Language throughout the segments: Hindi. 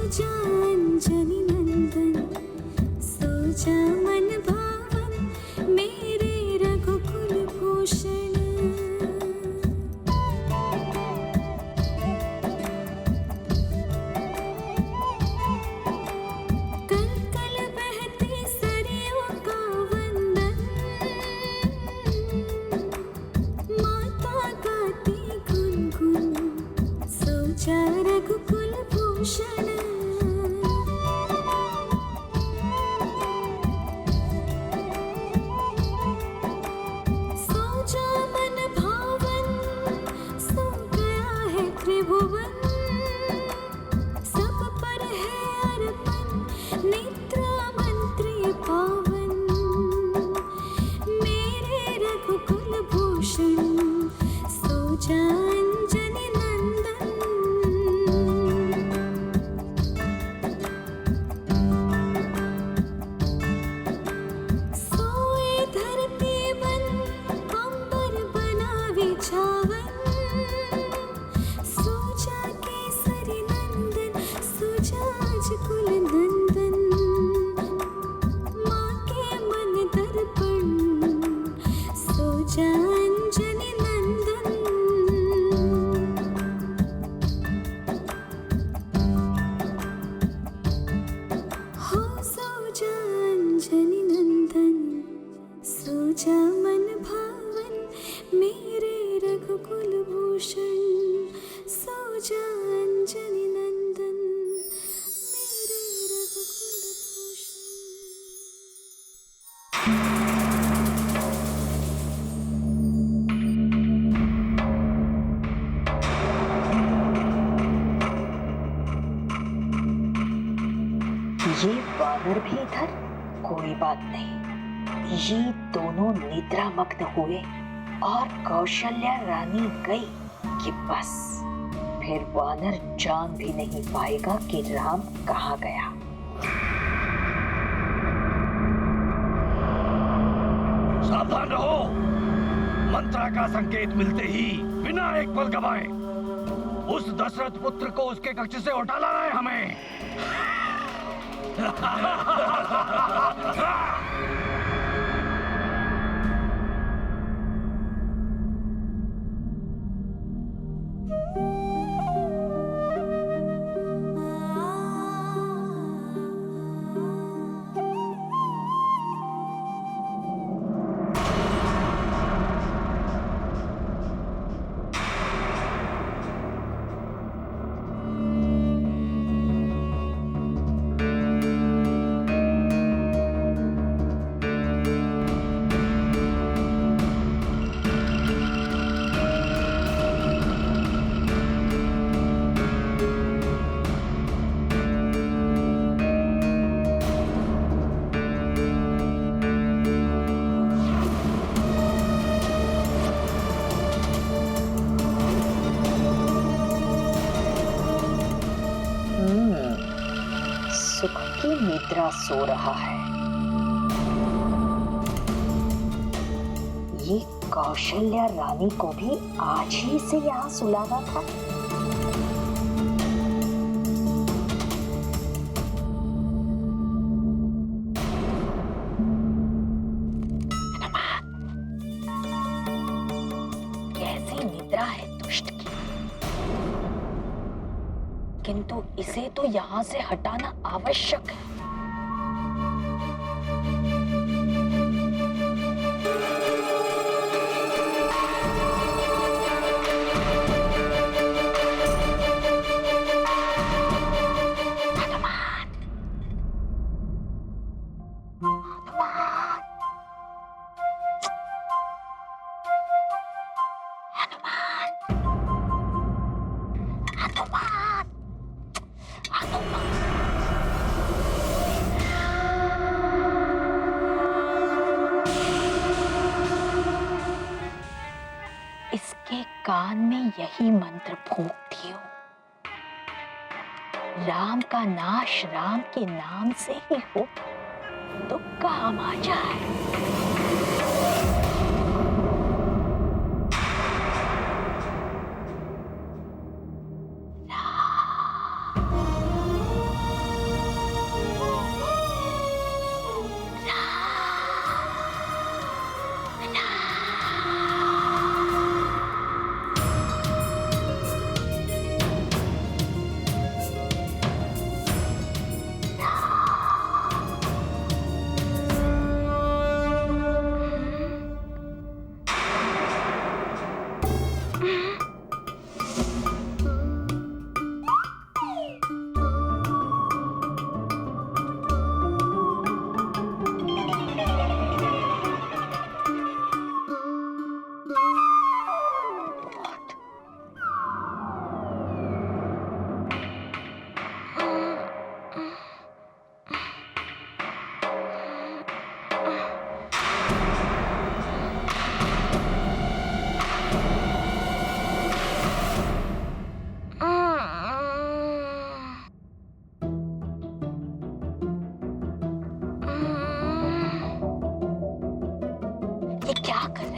जा अंजनी नंदन, सो जा मन भावन मेरे रघुकुल भूषण। कल कल बहती सरियों का वंदन, माता गाती गुनगुन, सो जा रघुकुल भूषण। सो जा मन भावन, सो गया है त्रिभुवन, सब पर है अर्पण नेत्र मंत्री पावन, मेरे रघुकुल भूषण, सो जा अंजनी नंदन। सोए धरती बन अंबर बनावे छावन, सो जा केसरी नंदन, सो जा कुल नंदन, माँ के मन दर्पण, सो जा अंजनी नंदन। हो सो जा अंजनी नंदन, सो जा मन भावन मेरे रघुकुल भूषण, सो जा अंजनी नंदन मेरे रघुकुल भूषण। ये वानर भी इधर, कोई बात नहीं। ये दोनों निद्रामग्न हुए और कौशल्या रानी गई कि बस फिर वानर जान भी नहीं पाएगा कि राम कहाँ गया। सावधान रहो, मंत्रा का संकेत मिलते ही बिना एक पल गवाए उस दशरथ पुत्र को उसके कक्ष से उठा लाना है हमें। सुख की निद्रा सो रहा है। ये कौशल्या रानी को भी आज ही से यहाँ सुलाना था। कैसी निद्रा है दुष्ट की, किंतु इसे तो यहाँ से हटाना आवश्यक है। इसके कान में यही मंत्र फूंक दियो, राम का नाश राम के नाम से ही हो तो काम आ जाए।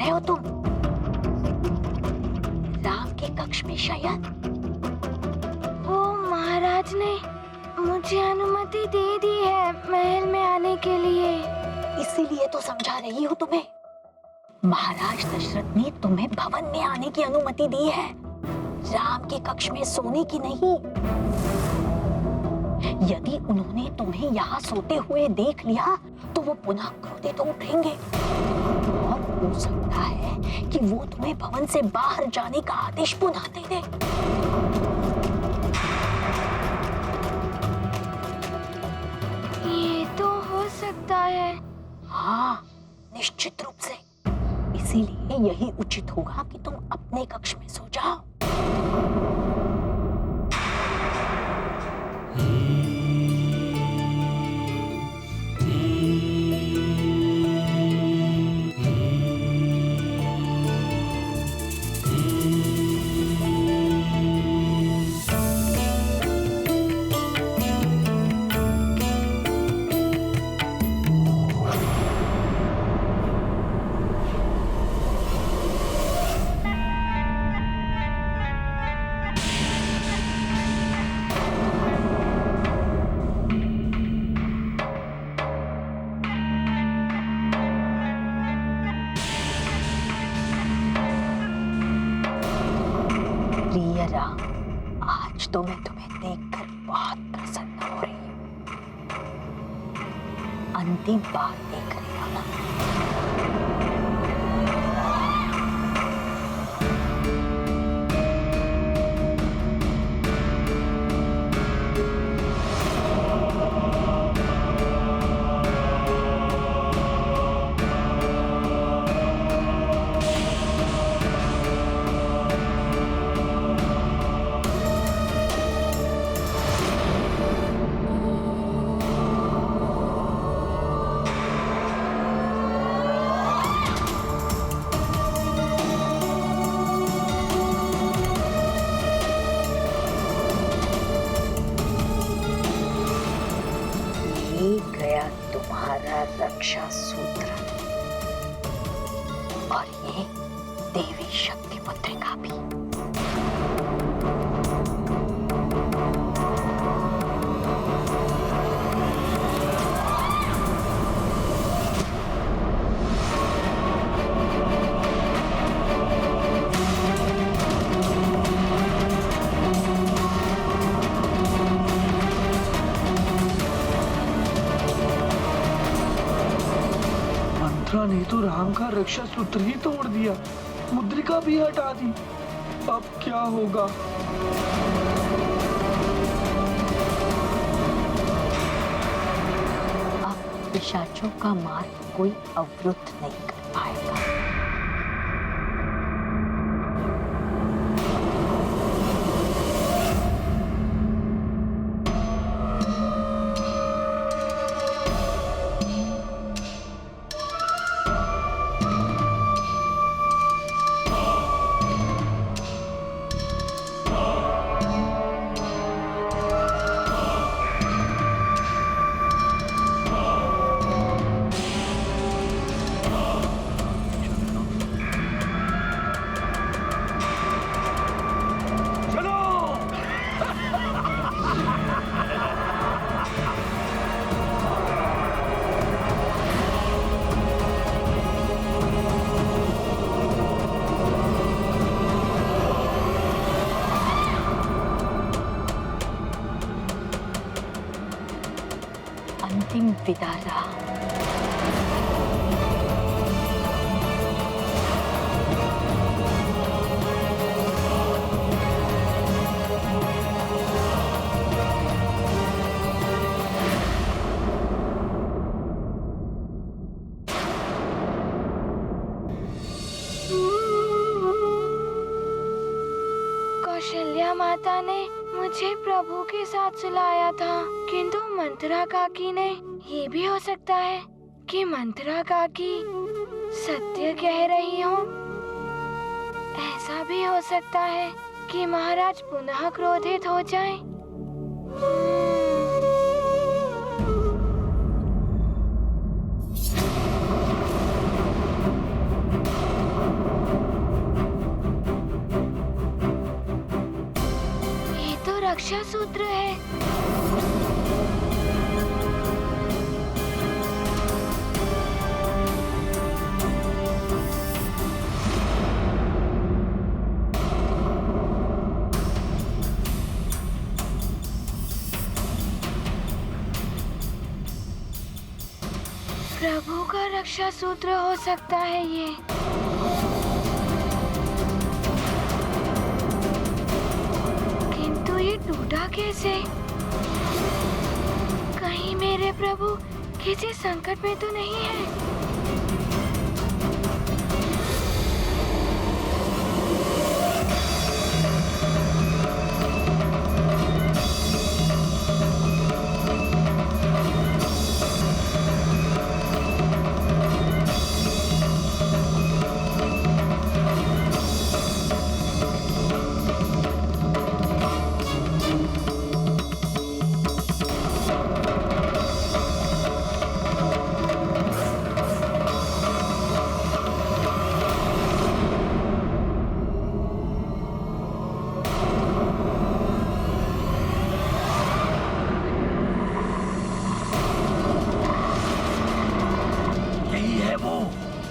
रहे हो तुम? राम के कक्ष में शयन? वो महाराज ने मुझे अनुमति दे दी है महल में आने के लिए। इसीलिए तो समझा रही हूँ तुम्हें। महाराज दशरथ ने तुम्हें भवन में आने की अनुमति दी है, राम के कक्ष में सोने की नहीं। यदि उन्होंने तुम्हें यहाँ सोते हुए देख लिया तो वो पुनः क्रोधित उठेंगे और हो सकता है कि वो तुम्हें भवन से बाहर जाने का आदेश पुनः दे दे। ये तो हो सकता है। हाँ, निश्चित रूप से। इसीलिए यही उचित होगा कि तुम अपने कक्ष में सो जाओ। प्रिय राम, आज तो मैं तुम्हें देखकर बहुत प्रसन्न हो रही हूँ। अंतिम बार देख रही हो ना? गया तुम्हारा रक्षा सूत्र और ये देवी शक्ति पत्रिका भी। मंत्रा ने तो राम का रक्षा सूत्र ही तोड़ दिया, मुद्रिका भी हटा दी। अब क्या होगा? अब पिशाचों का मार्ग कोई अवरुद्ध नहीं कर पाएगा। अंतिम विदा राम। कौशल्या माता ने मुझे प्रभु के साथ सुलाया था, किंतु मंत्रा काकी ने। ये भी हो सकता है कि मंत्रा काकी सत्य कह रही हो। ऐसा भी हो सकता है कि महाराज पुनः क्रोधित हो जाएं। सूत्र है। प्रभु का रक्षा सूत्र हो सकता है ये। किंतु ये टूटा कैसे? कहीं मेरे प्रभु किसी संकट में तो नहीं है?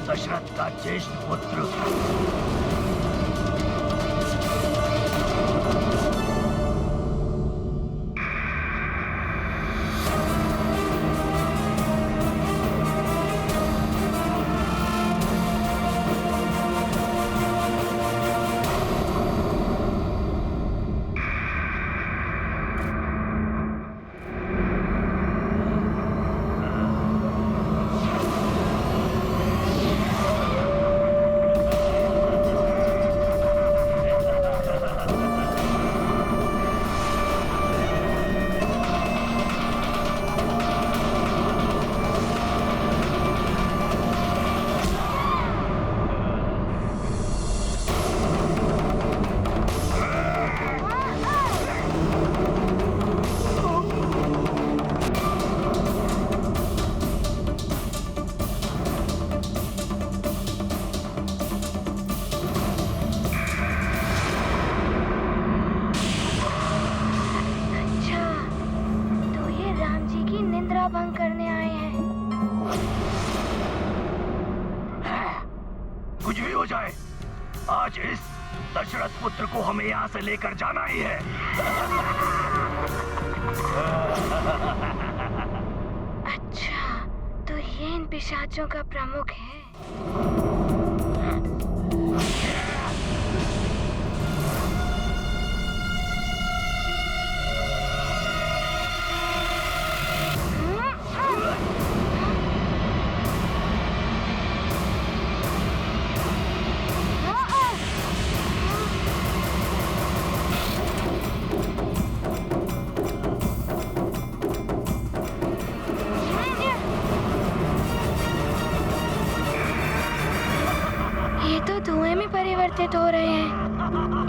दशरथ का ज्येष्ठ पुत्र। भंग करने आए हैं। कुछ भी हो जाए, आज इस दशरथ पुत्र को हमें यहाँ से लेकर जाना ही है। अच्छा, तो ये इन पिशाचों का प्रमुख है। धुएं में परिवर्तित हो रहे हैं।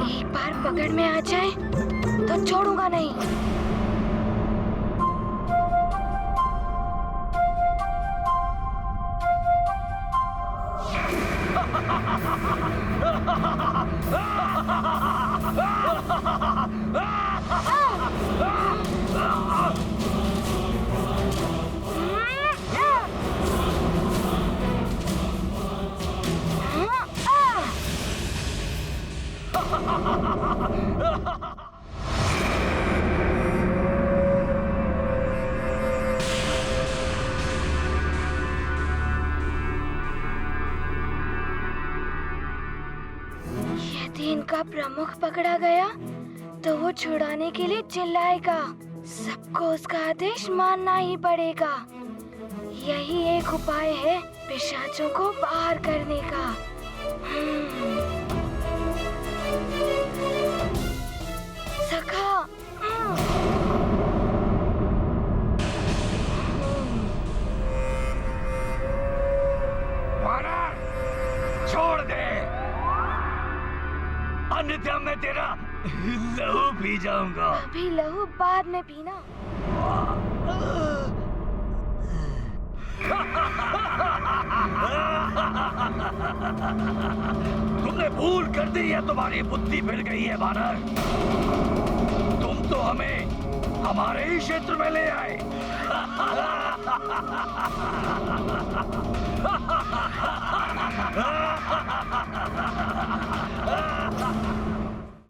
एक बार पकड़ में आ जाए तो छोड़ूंगा नहीं। यदि इनका प्रमुख पकड़ा गया तो वो छुड़ाने के लिए चिल्लाएगा। सबको उसका आदेश मानना ही पड़ेगा। यही एक उपाय है पिशाचों को बाहर करने का। सखा, वानर, छोड़ दे, अन्यथा मैं तेरा लहू पी जाऊंगा। अभी लहू बाद में पीना। तुमने भूल कर दी है, तुम्हारी बुद्धि फिर गई है वानर। तुम तो हमें हमारे ही क्षेत्र में ले आए।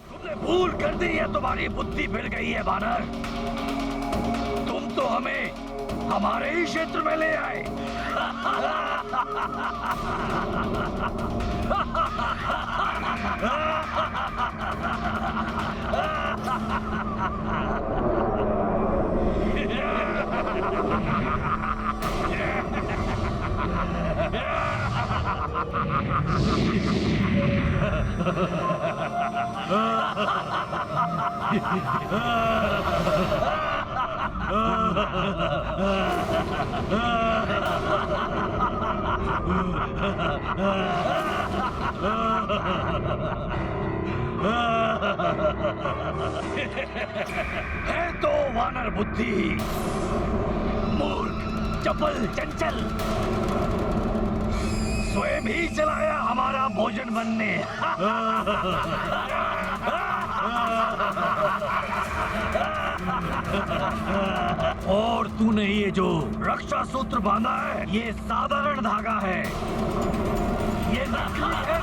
तुमने भूल कर दी है, तुम्हारी बुद्धि फिर गई है वानर। तुम तो हमें हमारे ही क्षेत्र में ले आए। है तो वानर बुद्धि, मूर्ख, चपल, चंचल, स्वयं ही चलाया हमारा भोजन बनने। और तूने ये जो रक्षा सूत्र बांधा है, ये साधारण धागा है, ये नकली है,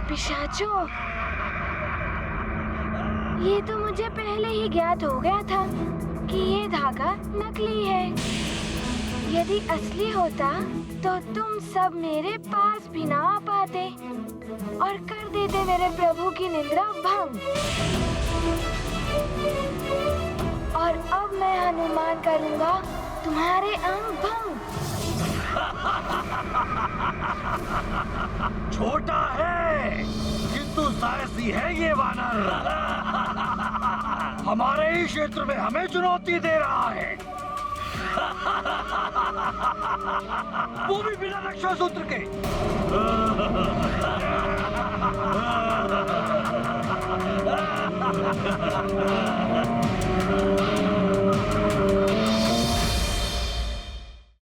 पिशाचों, ये तो मुझे पहले ही ज्ञात हो गया था कि ये धागा नकली है। यदि असली होता तो तुम सब मेरे पास भी ना आ पाते और कर देते मेरे प्रभु की निंदा भंग। और अब मैं हनुमान करूंगा तुम्हारे अंग भंग। छोटा है किंतु साहसी है ये वानर। हमारे ही क्षेत्र में हमें चुनौती दे रहा है, वो भी बिना रक्षा सूत्र के।